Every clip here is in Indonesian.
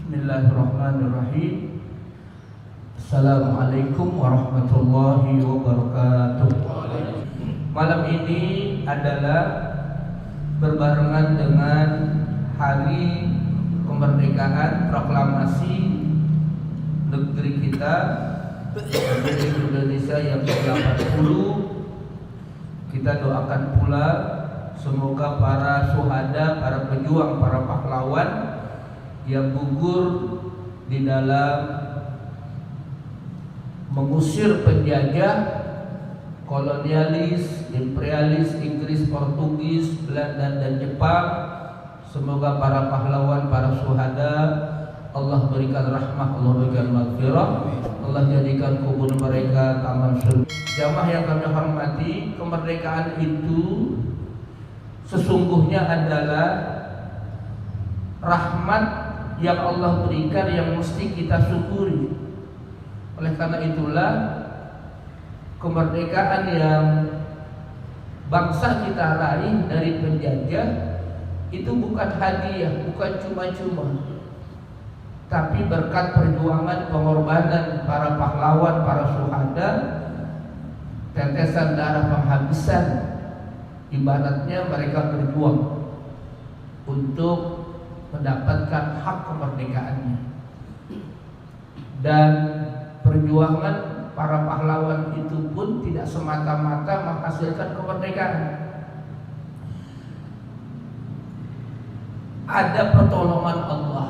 Bismillahirrahmanirrahim. Assalamualaikum warahmatullahi wabarakatuh. Malam ini adalah berbarengan dengan hari kemerdekaan proklamasi negeri kita, Republik Indonesia yang ke-80. Kita doakan pula semoga para syuhada, para pejuang, para pahlawan yang gugur di dalam mengusir penjajah kolonialis, imperialis Inggris, Portugis, Belanda dan Jepang. Semoga para pahlawan, para syuhada Allah berikan rahmah, Allah berikan maghfirah, Allah jadikan kubur mereka taman surga. Jamaah yang kami hormati, kemerdekaan itu sesungguhnya adalah rahmat yang Allah berikan yang mesti kita syukuri. Oleh karena itulah kemerdekaan yang bangsa kita raih dari penjajah itu bukan hadiah, bukan cuma-cuma, tapi berkat perjuangan pengorbanan para pahlawan, para syuhada, tetesan darah penghabisan. Ibaratnya mereka berjuang untuk mendapatkan hak kemerdekaannya, dan perjuangan para pahlawan itu pun tidak semata-mata menghasilkan kemerdekaan. Ada pertolongan Allah,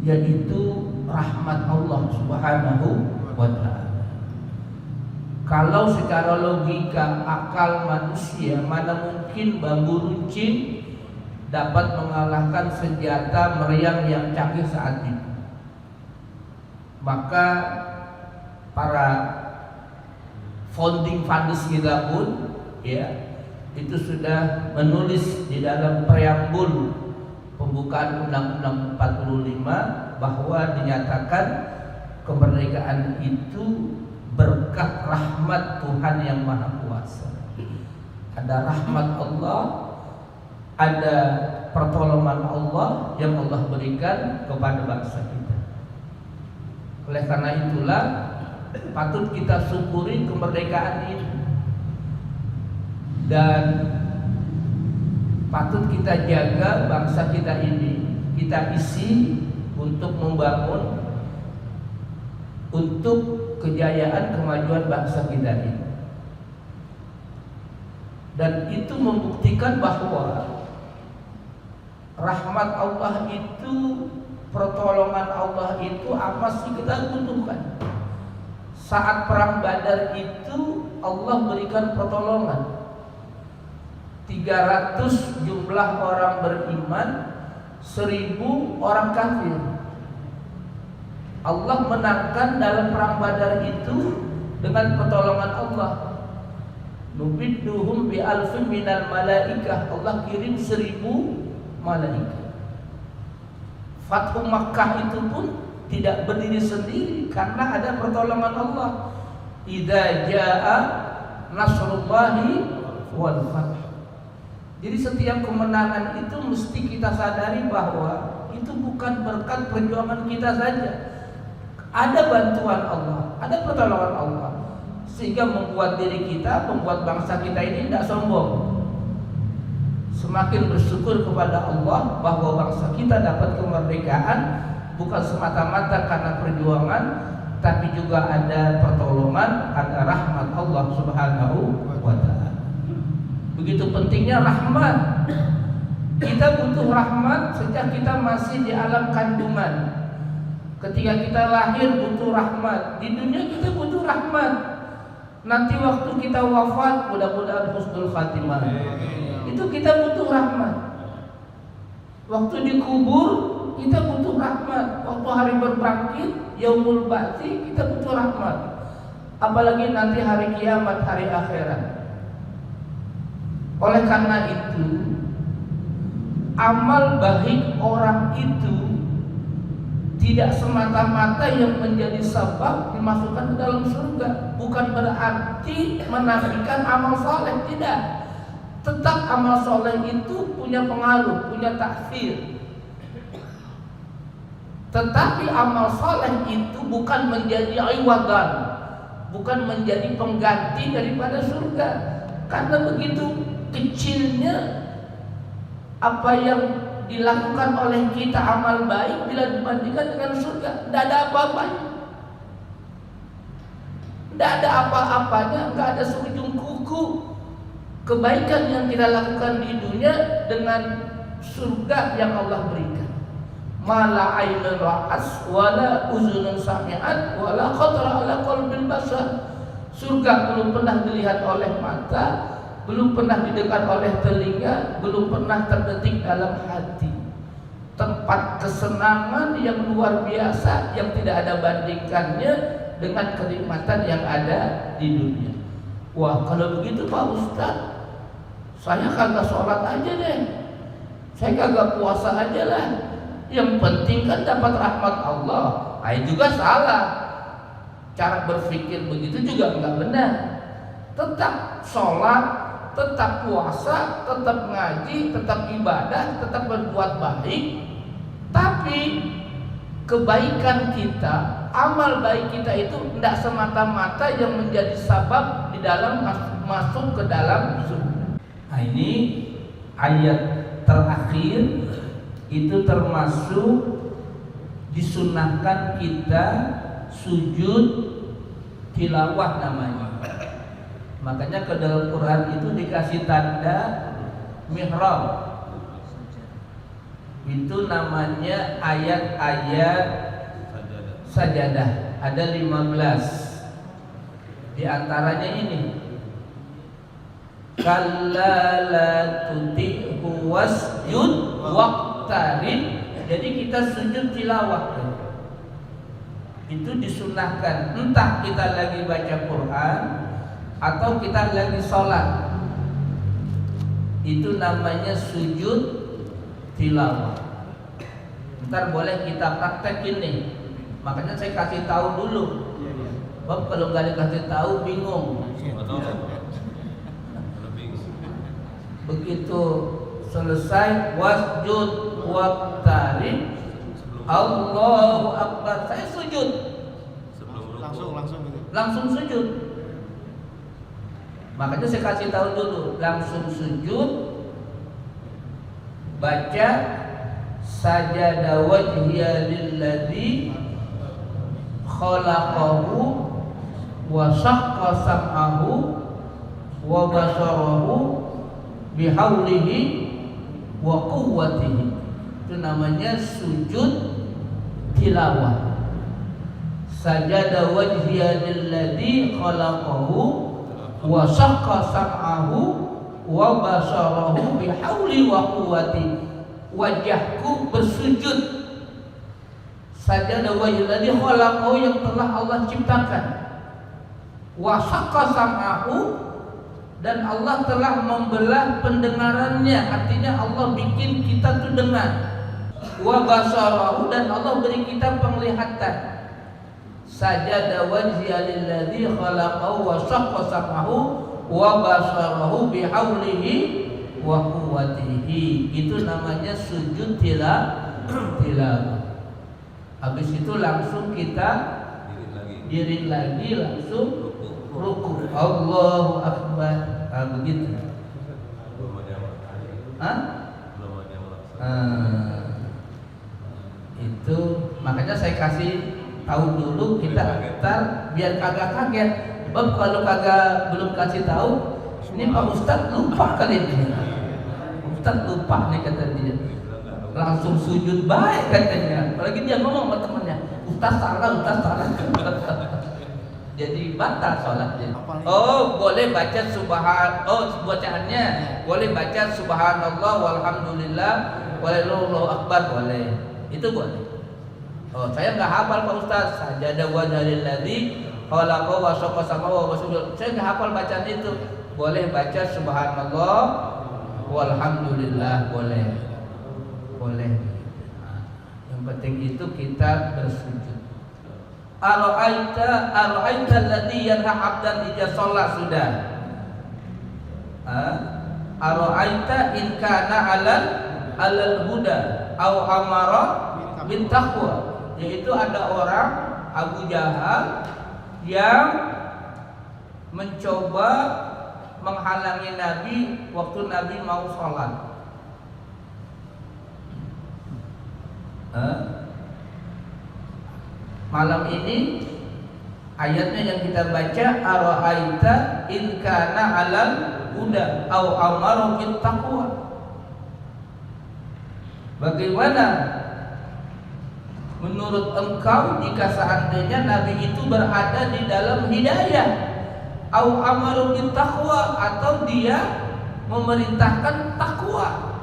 yaitu rahmat Allah Subhanahu wa ta'ala. Kalau secara logika akal manusia, mana mungkin bambu runcing dapat mengalahkan senjata meriam yang canggih saat ini. Maka para founding fathers kita pun itu sudah menulis di dalam preambul pembukaan Undang-Undang 45 bahwa dinyatakan kemerdekaan itu berkat rahmat Tuhan yang Maha Kuasa. Ada rahmat Allah, ada pertolongan Allah yang Allah berikan kepada bangsa kita. Oleh karena itulah patut kita syukuri kemerdekaan ini, dan patut kita jaga bangsa kita ini, kita isi untuk membangun, untuk kejayaan kemajuan bangsa kita ini. Dan itu membuktikan bahwa rahmat Allah itu, pertolongan Allah itu apa sih kita butuhkan. Saat perang Badar itu Allah berikan pertolongan. 300 jumlah orang beriman, 1000 orang kafir. Allah menangkan dalam perang Badar itu dengan pertolongan Allah. Nubidduhum bi alfin minal malaikah, Allah kirim 1000 malaikat. Fathu Makkah itu pun tidak berdiri sendiri karena ada pertolongan Allah. Idza jaa nasrullahi wal fath. Jadi setiap kemenangan itu mesti kita sadari bahwa itu bukan berkat perjuangan kita saja. Ada bantuan Allah, ada pertolongan Allah, sehingga membuat diri kita, membuat bangsa kita ini tidak sombong. Semakin bersyukur kepada Allah bahwa bangsa kita dapat kemerdekaan bukan semata-mata karena perjuangan, tapi juga ada pertolongan, ada rahmat Allah Subhanahu wa ta'ala. Begitu pentingnya rahmat. Kita butuh rahmat sejak kita masih di alam kandungan. Ketika kita lahir butuh rahmat. Di dunia kita butuh rahmat. Nanti waktu kita wafat, mudah-mudahan husnul khatimah, itu kita butuh rahmat. Waktu dikubur kita butuh rahmat. Waktu hari berbangkit, yaumul ba'tsi, kita butuh rahmat. Apalagi nanti hari kiamat, hari akhirat. Oleh karena itu, amal baik orang itu tidak semata-mata yang menjadi sebab dimasukkan ke dalam surga. Bukan berarti menafikan amal soleh, tidak. Tetap amal soleh itu punya pengaruh, punya taksir. Tetapi amal soleh itu bukan menjadi iwadan, bukan menjadi pengganti daripada surga. Karena begitu kecilnya apa yang dilakukan oleh kita amal baik bila dibandingkan dengan surga, tidak ada apa-apanya. Tidak ada apa-apanya, tidak ada seujung kuku kebaikan yang kita lakukan di dunia dengan surga yang Allah berikan. Mala ainun ra'as wala uzunun sami'at wala khatara ala qalbil bashar. Surga belum pernah dilihat oleh mata, belum pernah didengar oleh telinga, belum pernah terdetik dalam hati. Tempat kesenangan yang luar biasa yang tidak ada bandingkannya dengan kenikmatan yang ada di dunia. Wah, kalau begitu Pak Ustaz, saya kagak sholat aja deh, saya kagak puasa aja lah, yang penting kan dapat rahmat Allah. Itu juga salah. Cara berpikir begitu juga enggak benar. Tetap sholat, tetap puasa, tetap ngaji, tetap ibadah, tetap berbuat baik. Tapi kebaikan kita, amal baik kita itu tidak semata-mata yang menjadi sabab di dalam masuk ke dalam surga. Nah, ini ayat terakhir itu termasuk disunahkan kita sujud tilawah namanya. Makanya ke dalam Quran itu dikasih tanda mihrab. Itu namanya ayat-ayat sajadah. Ada 15. Di antaranya ini. Kalla la tuti'hu wasjud waqtarib. Jadi kita sujud tilawah. Itu disunahkan. Entah kita lagi baca Quran atau kita lagi sholat, itu namanya sujud tilawah. Ntar boleh kita praktekin nih. Makanya saya kasih tahu dulu. Sebab kalau nggak dikasih tahu bingung. Begitu selesai wasjud waqtarib, Allahu Akbar, saya sujud. Langsung sujud. Makanya saya kasih tahu dulu, langsung sujud, baca sajada wajhiya lilladzi khalaqahu wa syaqqa sam'ahu wa basarahu bihaulihi wa quwwatihi. Itu namanya sujud tilawah. Sajada wajhiya lilladzi khalaqahu wa syaqqa sam'ahu wa basarahu bihauli wa quwwati. Wajahku bersujud. Sajada wajhil ladzi khalaqahu, yang telah Allah ciptakan. Wa syaqqa sam'ahu, dan Allah telah membelah pendengarannya, artinya Allah bikin kita tuh dengar. Wa basarahu, dan Allah beri kita penglihatan. Sajada wajhiya lilladzi khalaqahu wa syaqqa sam'ahu wa basarahu bihaulihi wa quwwatihi. Itu namanya sujud tilawah. Habis itu langsung kita diri lagi langsung ruku. Allahu Akbar. Begitu. Itu makanya saya kasih tahu dulu, kita biar kagak kaget. Sebab kalau kagak belum kasih tahu, ini Pak Ustadz lupa kali ini. Ustadz lupa nih kata dia. Langsung sujud baik katanya. Apalagi dia ngomong sama temannya, Ustadz salah. Jadi batal sholatnya. Oh, boleh baca bacaannya boleh baca subhanallah walhamdulillah wallahu akbar, boleh. Itu boleh. Oh, saya nggak hafal Pak Ustaz. Sajada wajhil ladzi khalaqahu wa syaqqa sam'ahu wa basarahu. Saya nggak hafal bacaan itu. Boleh baca subhanallah walhamdulillah, boleh. Nah, yang penting itu kita bersujud. Ara'aita alladzi yanha 'abdan idza shalla, sudah. Ara'aita in kana alal huda au amara bin taqwa. yaitu ada orang Abu Jahal yang mencoba menghalangi Nabi waktu Nabi mau sholat. Malam ini ayatnya yang kita baca, ara'aita in kana 'alal huda aw amara bit taqwa. Bagaimana menurut engkau jika seandainya Nabi itu berada di dalam hidayah, au amaru bit taqwa, atau dia memerintahkan takwa.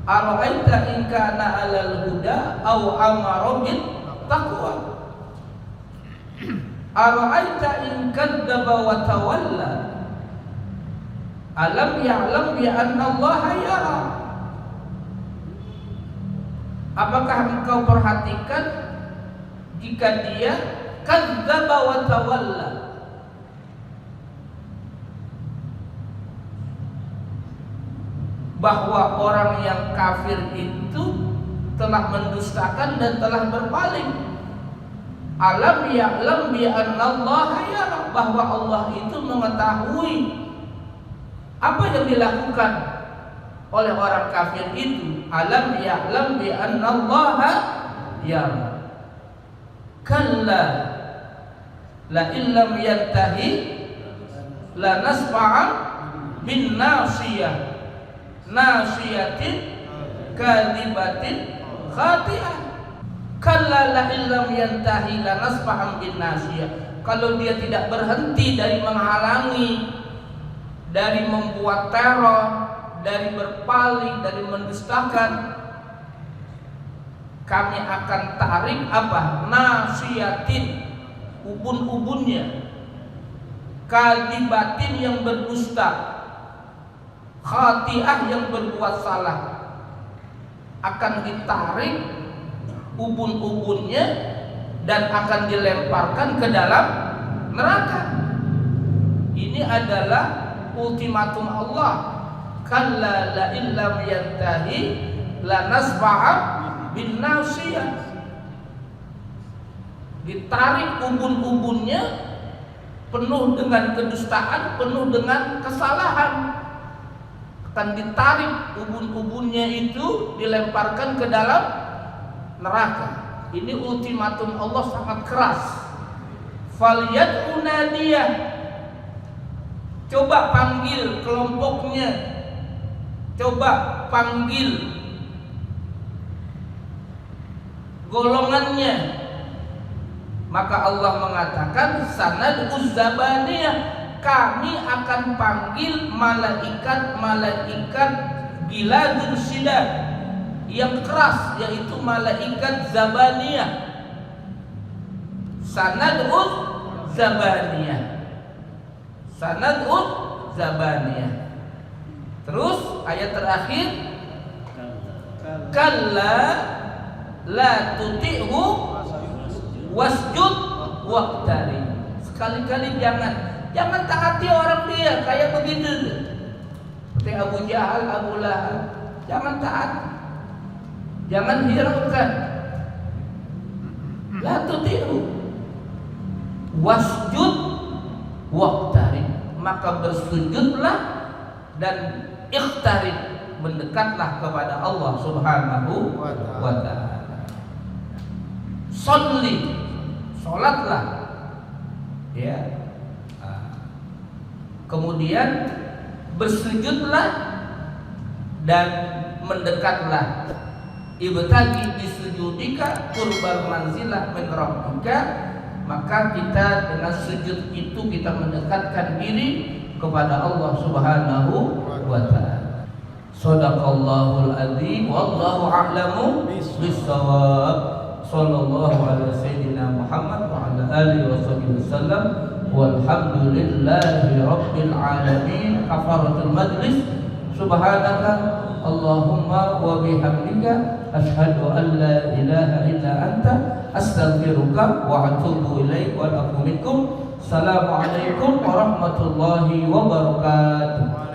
Ara'aita in kana 'alal huda au amara bit taqwa. Ara'aita in kadzdzaba wa tawalla alam ya'lam bi anna Allah yara. Apakah engkau perhatikan jika dia kadzdzaba wa tawalla, bahwa orang yang kafir itu telah mendustakan dan telah berpaling. Alam ya'lam bi anna Allah yara, bahwa Allah itu mengetahui apa yang dilakukan oleh orang kafir itu. Alam ya'lam bi anna Allah yara. Kalla la illam yantahi la nasfa'an bin nasiyah nasiyatin kadibatin khati'ah. Kalla la illam yantahi la nasfa'an bin nasiyah. Kalau dia tidak berhenti dari menghalangi, dari membuat teror, dari berpaling, dari mendustakan, kami akan tarik apa? Nasiyatin, ubun-ubunnya, kadibatin yang berdusta, khati'ah yang berbuat salah, akan ditarik ubun-ubunnya dan akan dilemparkan ke dalam neraka. Ini adalah ultimatum Allah. Kalla la illam yantahi la nasfa'a bin nasiyah. Ditarik ubun-ubunnya, penuh dengan kedustaan, penuh dengan kesalahan. Akan ditarik ubun-ubunnya itu, dilemparkan ke dalam neraka. Ini ultimatum Allah sangat keras. Falyad'u nadiyah. Coba panggil kelompoknya, coba panggil golongannya. Maka Allah mengatakan sanad'uz zabaniyah, kami akan panggil malaikat-malaikat giladul syidad yang keras, yaitu malaikat zabaniyah. Sanad'uz zabaniyah, sanad'uz zabaniyah. Terus ayat terakhir, kalla la tuti'hu wasjud waqtarib. Sekali-kali jangan taati orang dia kayak begitu, seperti Abu Jahal, Abu Lahab. Jangan taat, jangan hiraukan. La tuti'hu wasjud waqtarib, maka bersujudlah dan iqtarib, mendekatlah kepada Allah Subhanahu wa ta'ala. Sholli, sholatlah, ya. Kemudian bersujudlah dan mendekatlah. Ibtagi bisujudika qurbal manzilah min rabbika, maka kita dengan sujud itu kita mendekatkan diri kepada Allah Subhanahu wa ta'ala. Shadaqallahul adzim, wallahu a'lamu bis-shawab. Sallallahu alaihi sayyidina Muhammad wa ala alihi wasallam. Walhamdulillahi rabbil alamin. Kafaratul majlis. Subhanaka Allahumma wa bihamdika asyhadu an la ilaha illa anta astaghfiruka wa atubu ilaik wa atubu minkum. Assalamualaikum warahmatullahi wabarakatuh.